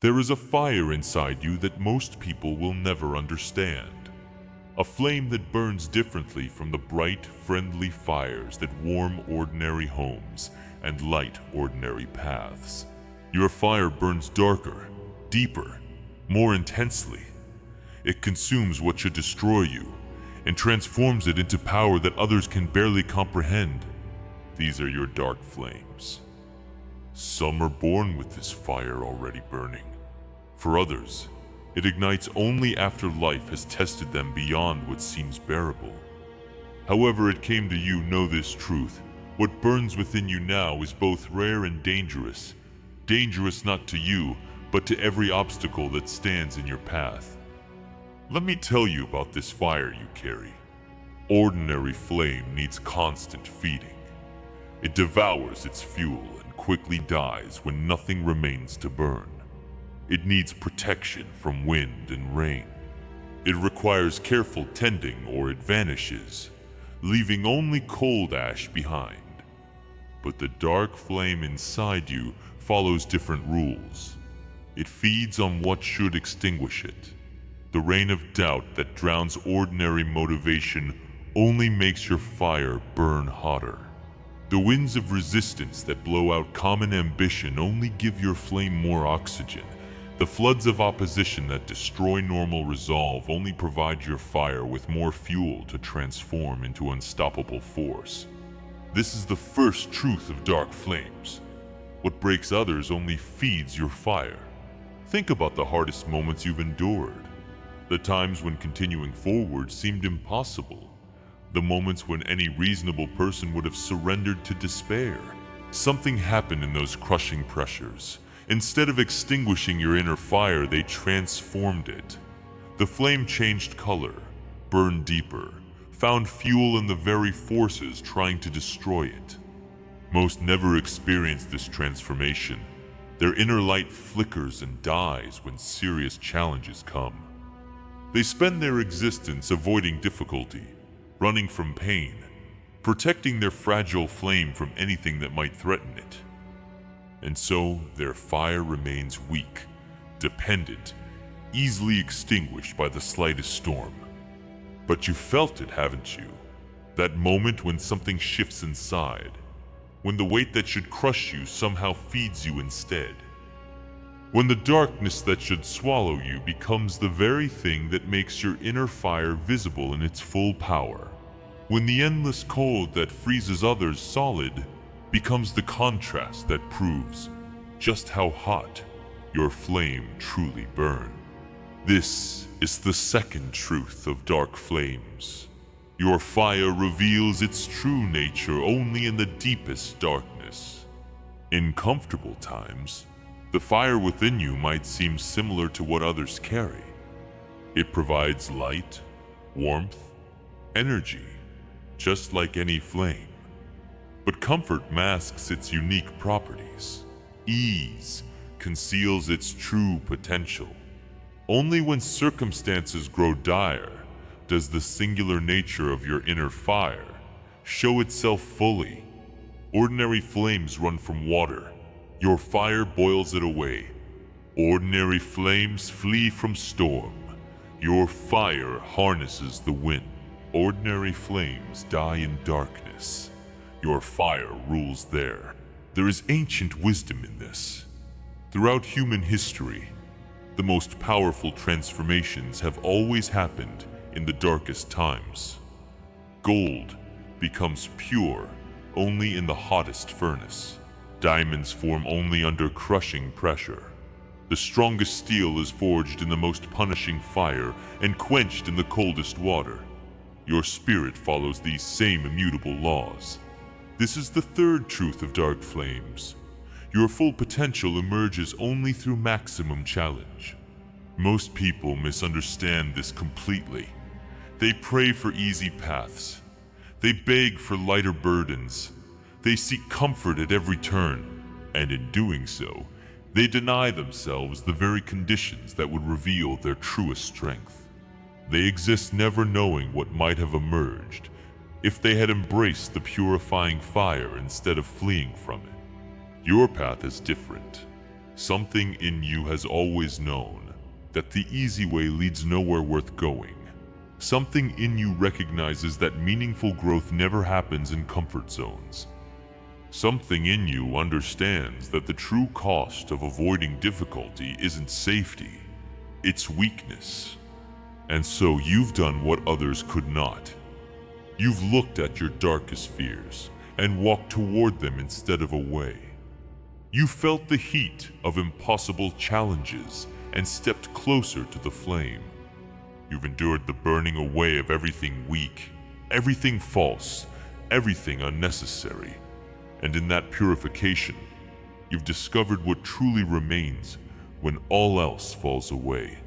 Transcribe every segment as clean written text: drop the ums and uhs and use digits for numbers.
There is a fire inside you that most people will never understand. A flame that burns differently from the bright, friendly fires that warm ordinary homes and light ordinary paths. Your fire burns darker, deeper, more intensely. It consumes what should destroy you and transforms it into power that others can barely comprehend. These are your dark flames. Some are born with this fire already burning. For others, it ignites only after life has tested them beyond what seems bearable. However it came to you, know this truth. What burns within you now is both rare and dangerous. Dangerous not to you, but to every obstacle that stands in your path. Let me tell you about this fire you carry. Ordinary flame needs constant feeding. It devours its fuel and quickly dies when nothing remains to burn. It needs protection from wind and rain. It requires careful tending or it vanishes, leaving only cold ash behind. But the dark flame inside you follows different rules. It feeds on what should extinguish it. The rain of doubt that drowns ordinary motivation only makes your fire burn hotter. The winds of resistance that blow out common ambition only give your flame more oxygen. The floods of opposition that destroy normal resolve only provide your fire with more fuel to transform into unstoppable force. This is the first truth of dark flames. What breaks others only feeds your fire. Think about the hardest moments you've endured. The times when continuing forward seemed impossible. The moments when any reasonable person would have surrendered to despair. Something happened in those crushing pressures. Instead of extinguishing your inner fire, they transformed it. The flame changed color, burned deeper, found fuel in the very forces trying to destroy it. Most never experience this transformation. Their inner light flickers and dies when serious challenges come. They spend their existence avoiding difficulty, running from pain, protecting their fragile flame from anything that might threaten it. And so their fire remains weak, dependent, easily extinguished by the slightest storm. But you felt it, haven't you? That moment when something shifts inside, when the weight that should crush you somehow feeds you instead. When the darkness that should swallow you becomes the very thing that makes your inner fire visible in its full power. When the endless cold that freezes others solid becomes the contrast that proves just how hot your flame truly burns. This is the second truth of dark flames. Your fire reveals its true nature only in the deepest darkness. In comfortable times, the fire within you might seem similar to what others carry. It provides light, warmth, energy, just like any flame. But comfort masks its unique properties. Ease conceals its true potential. Only when circumstances grow dire does the singular nature of your inner fire show itself fully. Ordinary flames run from water. Your fire boils it away. Ordinary flames flee from storm. Your fire harnesses the wind. Ordinary flames die in darkness. Your fire rules there. There is ancient wisdom in this. Throughout human history, the most powerful transformations have always happened in the darkest times. Gold becomes pure only in the hottest furnace. Diamonds form only under crushing pressure. The strongest steel is forged in the most punishing fire and quenched in the coldest water. Your spirit follows these same immutable laws. This is the third truth of dark flames. Your full potential emerges only through maximum challenge. Most people misunderstand this completely. They pray for easy paths. They beg for lighter burdens. They seek comfort at every turn, and in doing so, they deny themselves the very conditions that would reveal their truest strength. They exist never knowing what might have emerged if they had embraced the purifying fire instead of fleeing from it. Your path is different. Something in you has always known that the easy way leads nowhere worth going. Something in you recognizes that meaningful growth never happens in comfort zones. Something in you understands that the true cost of avoiding difficulty isn't safety, it's weakness. And so you've done what others could not. You've looked at your darkest fears and walked toward them instead of away. You felt the heat of impossible challenges and stepped closer to the flame. You've endured the burning away of everything weak, everything false, everything unnecessary. And in that purification, you've discovered what truly remains when all else falls away.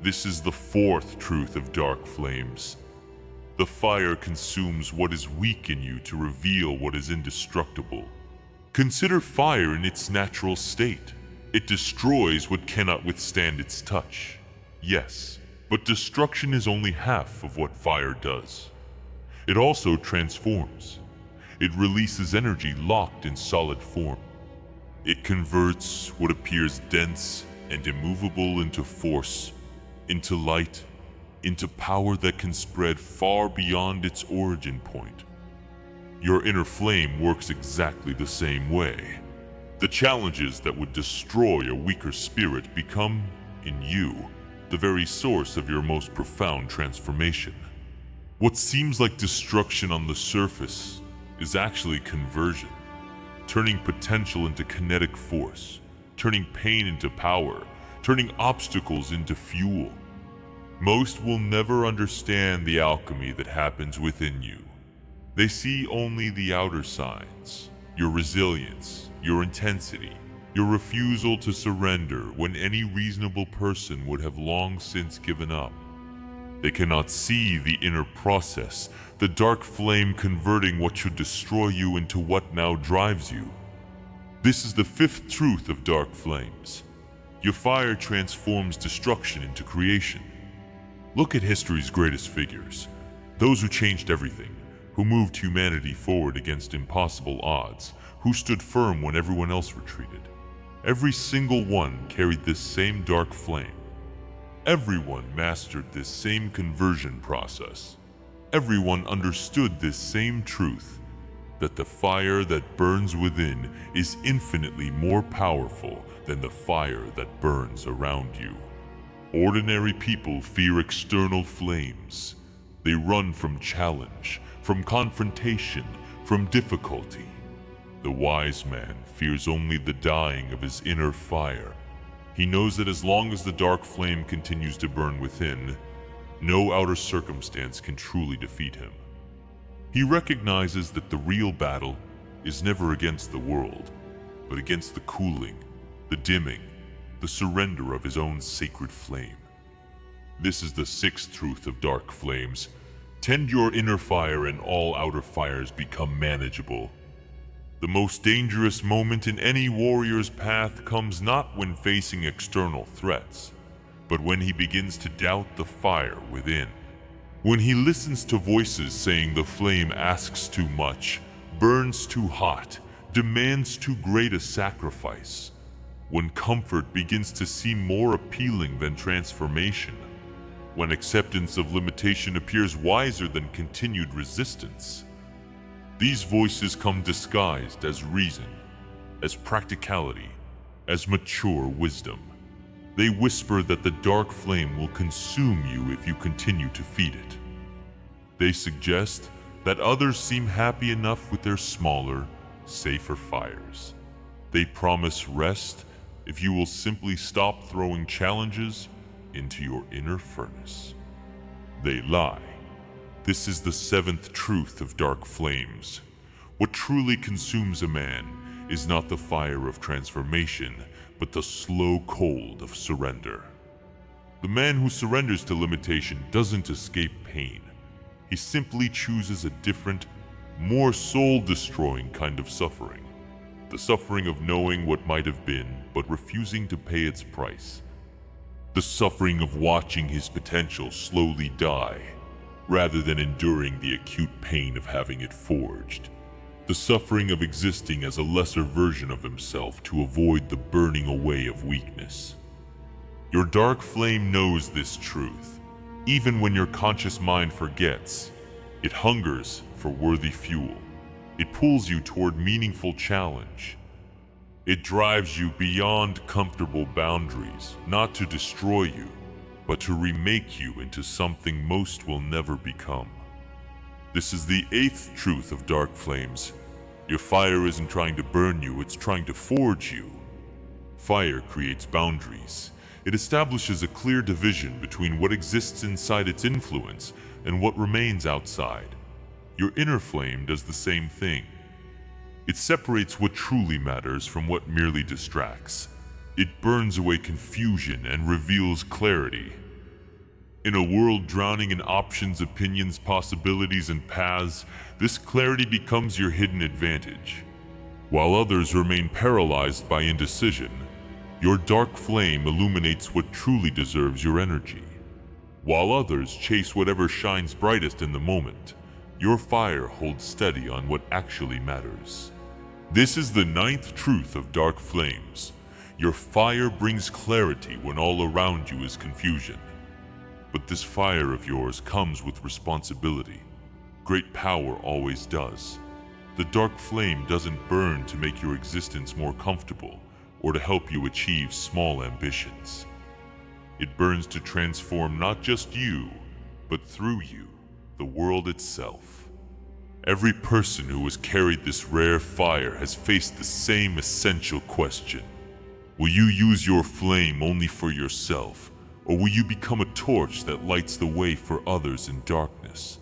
This is the fourth truth of dark flames. The fire consumes what is weak in you to reveal what is indestructible. Consider fire in its natural state. It destroys what cannot withstand its touch. Yes, but destruction is only half of what fire does. It also transforms. It releases energy locked in solid form. It converts what appears dense and immovable into force, into light, into power that can spread far beyond its origin point. Your inner flame works exactly the same way. The challenges that would destroy a weaker spirit become, in you, the very source of your most profound transformation. What seems like destruction on the surface is actually conversion, turning potential into kinetic force, turning pain into power, turning obstacles into fuel. Most will never understand the alchemy that happens within you. They see only the outer signs, your resilience, your intensity, your refusal to surrender when any reasonable person would have long since given up. They cannot see the inner process, the dark flame converting what should destroy you into what now drives you. This is the fifth truth of dark flames. Your fire transforms destruction into creation. Look at history's greatest figures, those who changed everything, who moved humanity forward against impossible odds, who stood firm when everyone else retreated. Every single one carried this same dark flame. Everyone mastered this same conversion process. Everyone understood this same truth, that the fire that burns within is infinitely more powerful than the fire that burns around you. Ordinary people fear external flames. They run from challenge, from confrontation, from difficulty. The wise man fears only the dying of his inner fire. He knows that as long as the dark flame continues to burn within, no outer circumstance can truly defeat him. He recognizes that the real battle is never against the world, but against the cooling, the dimming, the surrender of his own sacred flame. This is the sixth truth of dark flames. Tend your inner fire and all outer fires become manageable. The most dangerous moment in any warrior's path comes not when facing external threats, but when he begins to doubt the fire within. When he listens to voices saying the flame asks too much, burns too hot, demands too great a sacrifice. When comfort begins to seem more appealing than transformation. When acceptance of limitation appears wiser than continued resistance. These voices come disguised as reason, as practicality, as mature wisdom. They whisper that the dark flame will consume you if you continue to feed it. They suggest that others seem happy enough with their smaller, safer fires. They promise rest if you will simply stop throwing challenges into your inner furnace. They lie. This is the seventh truth of dark flames. What truly consumes a man is not the fire of transformation, but the slow cold of surrender. The man who surrenders to limitation doesn't escape pain. He simply chooses a different, more soul-destroying kind of suffering. The suffering of knowing what might have been, but refusing to pay its price. The suffering of watching his potential slowly die, rather than enduring the acute pain of having it forged. the suffering of existing as a lesser version of himself to avoid the burning away of weakness. Your dark flame knows this truth. Even when your conscious mind forgets, it hungers for worthy fuel. It pulls you toward meaningful challenge. It drives you beyond comfortable boundaries, not to destroy you, but to remake you into something most will never become. This is the 8th truth of dark flames. Your fire isn't trying to burn you, it's trying to forge you. Fire creates boundaries. It establishes a clear division between what exists inside its influence and what remains outside. Your inner flame does the same thing. It separates what truly matters from what merely distracts. It burns away confusion and reveals clarity. In a world drowning in options, opinions, possibilities, and paths, this clarity becomes your hidden advantage. While others remain paralyzed by indecision, your dark flame illuminates what truly deserves your energy. While others chase whatever shines brightest in the moment, your fire holds steady on what actually matters. This is the 9th truth of dark flames. Your fire brings clarity when all around you is confusion. But this fire of yours comes with responsibility. Great power always does. The dark flame doesn't burn to make your existence more comfortable or to help you achieve small ambitions. It burns to transform not just you, but through you, the world itself. Every person who has carried this rare fire has faced the same essential question. Will you use your flame only for yourself, or will you become a torch that lights the way for others in darkness?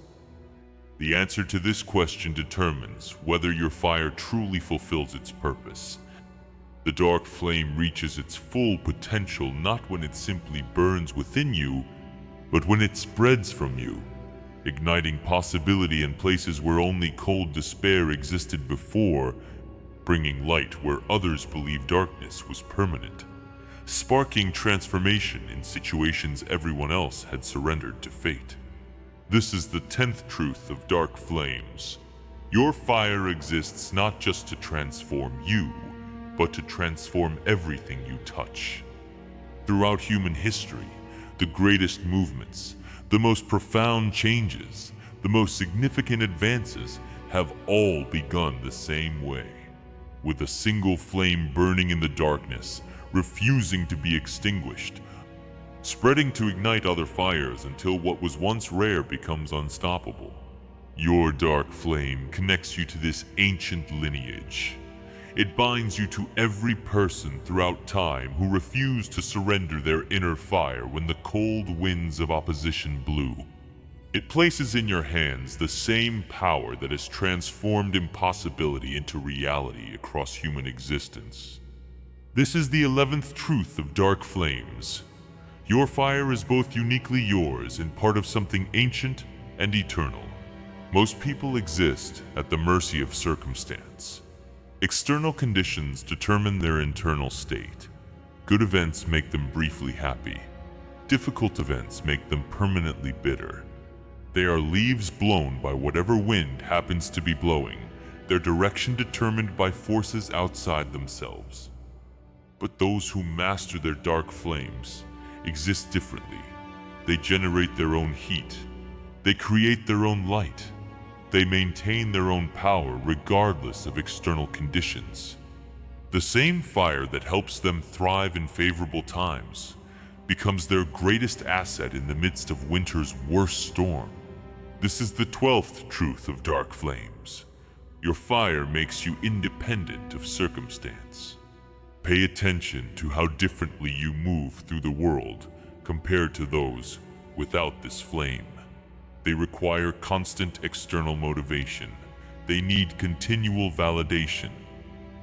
The answer to this question determines whether your fire truly fulfills its purpose. The dark flame reaches its full potential not when it simply burns within you, but when it spreads from you, igniting possibility in places where only cold despair existed before, bringing light where others believed darkness was permanent, sparking transformation in situations everyone else had surrendered to fate. This is the 10th truth of dark flames. Your fire exists not just to transform you, but to transform everything you touch. Throughout human history, the greatest movements, the most profound changes, the most significant advances have all begun the same way, with a single flame burning in the darkness, refusing to be extinguished, spreading to ignite other fires until what was once rare becomes unstoppable. Your dark flame connects you to this ancient lineage. It binds you to every person throughout time who refused to surrender their inner fire when the cold winds of opposition blew. It places in your hands the same power that has transformed impossibility into reality across human existence. This is the 11th truth of dark flames. Your fire is both uniquely yours and part of something ancient and eternal. Most people exist at the mercy of circumstance. External conditions determine their internal state. Good events make them briefly happy. Difficult events make them permanently bitter. They are leaves blown by whatever wind happens to be blowing, their direction determined by forces outside themselves. But those who master their dark flames exist differently. They generate their own heat. They create their own light. They maintain their own power regardless of external conditions. The same fire that helps them thrive in favorable times becomes their greatest asset in the midst of winter's worst storm. This is the 12th truth of dark flames. Your fire makes you independent of circumstance. Pay attention to how differently you move through the world compared to those without this flame. They require constant external motivation. They need continual validation.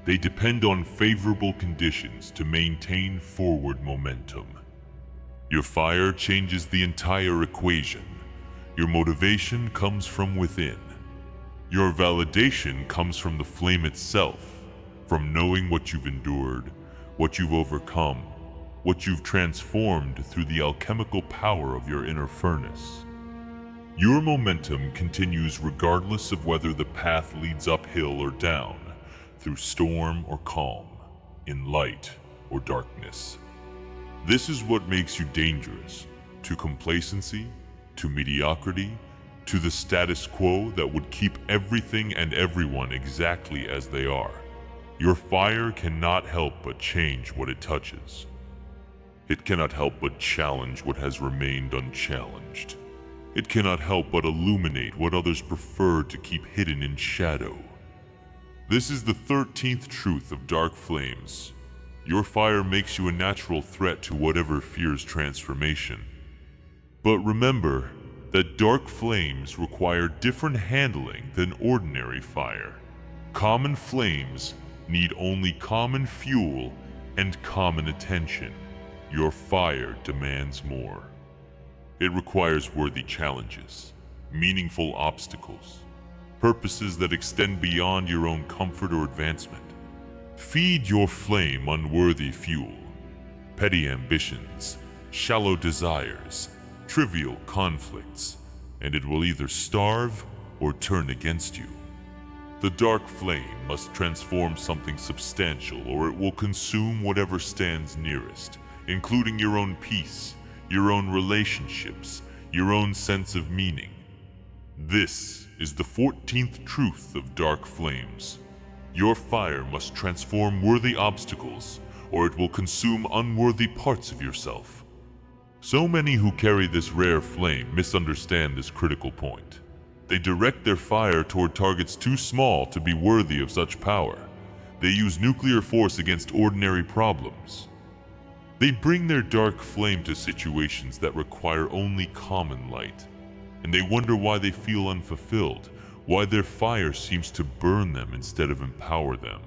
They depend on favorable conditions to maintain forward momentum. Your fire changes the entire equation. Your motivation comes from within. Your validation comes from the flame itself, from knowing what you've endured, what you've overcome, what you've transformed through the alchemical power of your inner furnace. Your momentum continues regardless of whether the path leads uphill or down, through storm or calm, in light or darkness. This is what makes you dangerous, to complacency, to mediocrity, to the status quo that would keep everything and everyone exactly as they are. Your fire cannot help but change what it touches. It cannot help but challenge what has remained unchallenged. It cannot help but illuminate what others prefer to keep hidden in shadow. This is the 13th truth of dark flames. Your fire makes you a natural threat to whatever fears transformation. But remember that dark flames require different handling than ordinary fire. Common flames need only common fuel and common attention. Your fire demands more. It requires worthy challenges, meaningful obstacles, purposes that extend beyond your own comfort or advancement. Feed your flame unworthy fuel, petty ambitions, shallow desires, trivial conflicts, and it will either starve or turn against you. The dark flame must transform something substantial, or it will consume whatever stands nearest, including your own peace, your own relationships, your own sense of meaning. This is the 14th truth of dark flames. Your fire must transform worthy obstacles, or it will consume unworthy parts of yourself. So many who carry this rare flame misunderstand this critical point. They direct their fire toward targets too small to be worthy of such power. They use nuclear force against ordinary problems. They bring their dark flame to situations that require only common light, and they wonder why they feel unfulfilled, why their fire seems to burn them instead of empower them.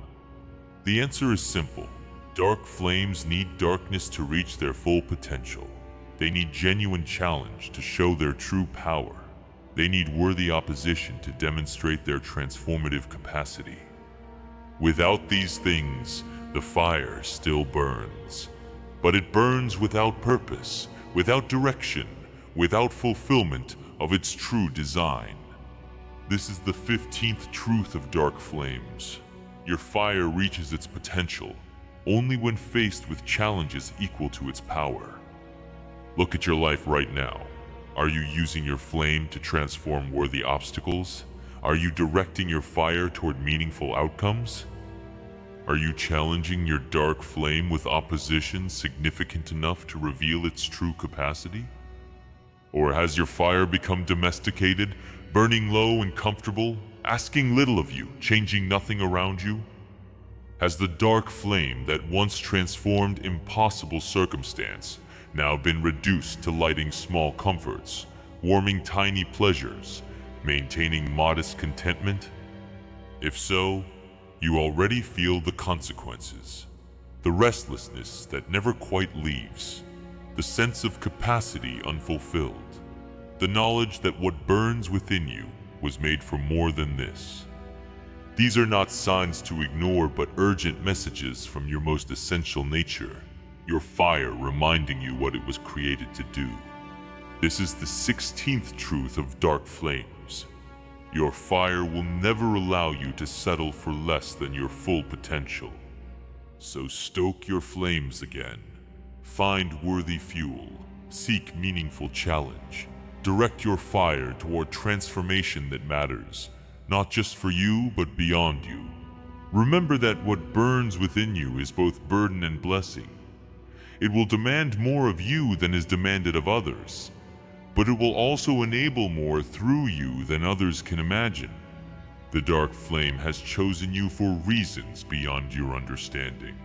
The answer is simple. Dark flames need darkness to reach their full potential. They need genuine challenge to show their true power. They need worthy opposition to demonstrate their transformative capacity. Without these things, the fire still burns. But it burns without purpose, without direction, without fulfillment of its true design. This is the 15th truth of dark flames. Your fire reaches its potential only when faced with challenges equal to its power. Look at your life right now. Are you using your flame to transform worthy obstacles? Are you directing your fire toward meaningful outcomes? Are you challenging your dark flame with opposition significant enough to reveal its true capacity? Or has your fire become domesticated, burning low and comfortable, asking little of you, changing nothing around you? Has the dark flame that once transformed impossible circumstance now been reduced to lighting small comforts, warming tiny pleasures, maintaining modest contentment? If so, you already feel the consequences. The restlessness that never quite leaves, the sense of capacity unfulfilled, the knowledge that what burns within you was made for more than this. These are not signs to ignore, but urgent messages from your most essential nature, your fire reminding you what it was created to do. This is the 16th truth of dark flames. Your fire will never allow you to settle for less than your full potential. So stoke your flames again. Find worthy fuel. Seek meaningful challenge. Direct your fire toward transformation that matters, not just for you, but beyond you. Remember that what burns within you is both burden and blessing. It will demand more of you than is demanded of others, but it will also enable more through you than others can imagine. The dark flame has chosen you for reasons beyond your understanding.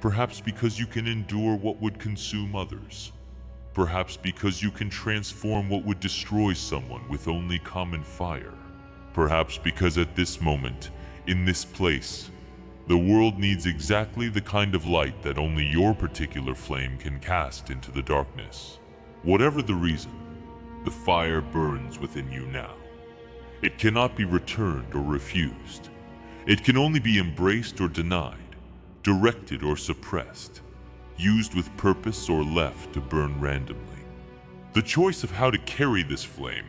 Perhaps because you can endure what would consume others. Perhaps because you can transform what would destroy someone with only common fire. Perhaps because at this moment, in this place, the world needs exactly the kind of light that only your particular flame can cast into the darkness. Whatever the reason, the fire burns within you now. It cannot be returned or refused. It can only be embraced or denied, directed or suppressed, used with purpose or left to burn randomly. The choice of how to carry this flame,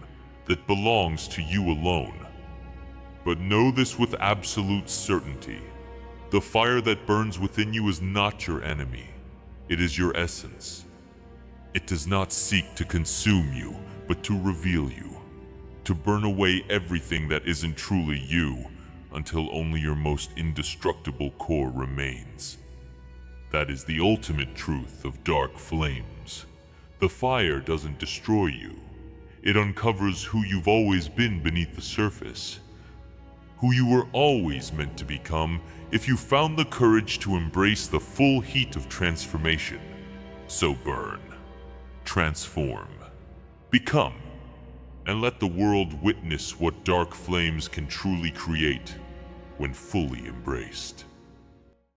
that belongs to you alone. But know this with absolute certainty. The fire that burns within you is not your enemy. It is your essence. It does not seek to consume you, but to reveal you. To burn away everything that isn't truly you, until only your most indestructible core remains. That is the ultimate truth of dark flames. The fire doesn't destroy you. It uncovers who you've always been beneath the surface. Who you were always meant to become if you found the courage to embrace the full heat of transformation. So burn, transform, become, and let the world witness what dark flames can truly create when fully embraced.